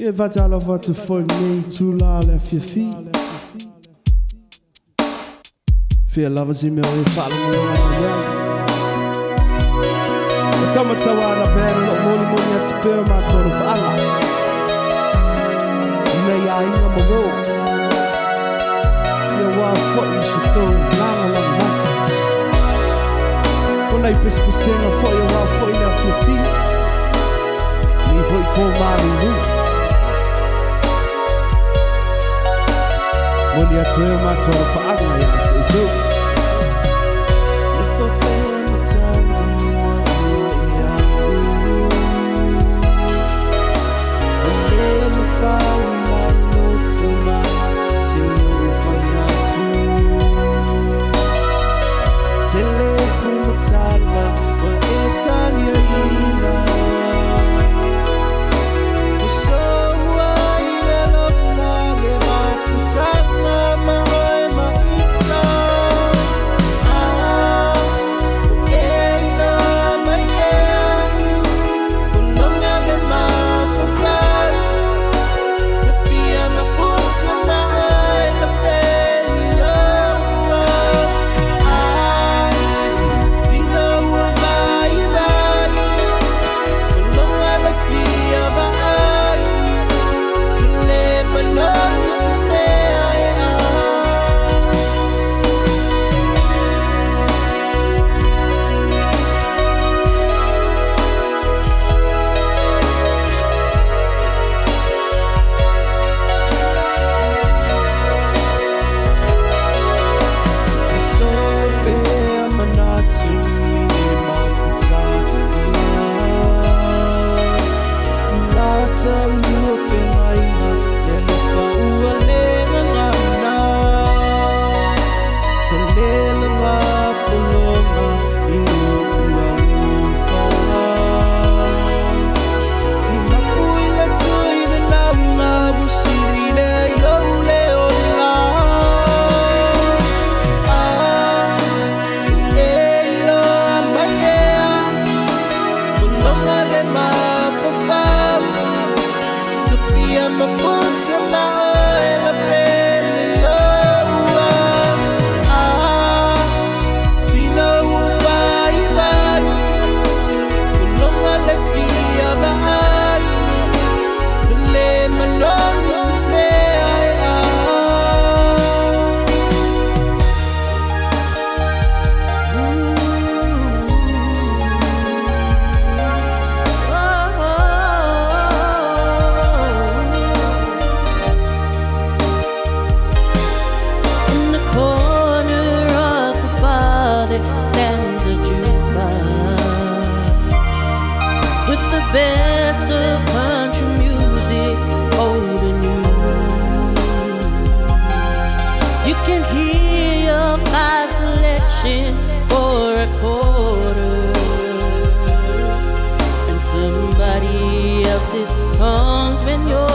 Je vet alla vad du får mig tula left your feet. Feel love is in me or follow me around. Tama Taua'ana band no moli moli at spell my tone for Allah. May I inga mo go. Ya wa fo you should tell lang lang lang. When I piss na fo ya wa fo left your feet. Ni foi com mali ru. Moli at spell my tone for Allah ya to. Best of country music, old and new. You can hear your five selection for a quarter, and somebody else's tongues when you're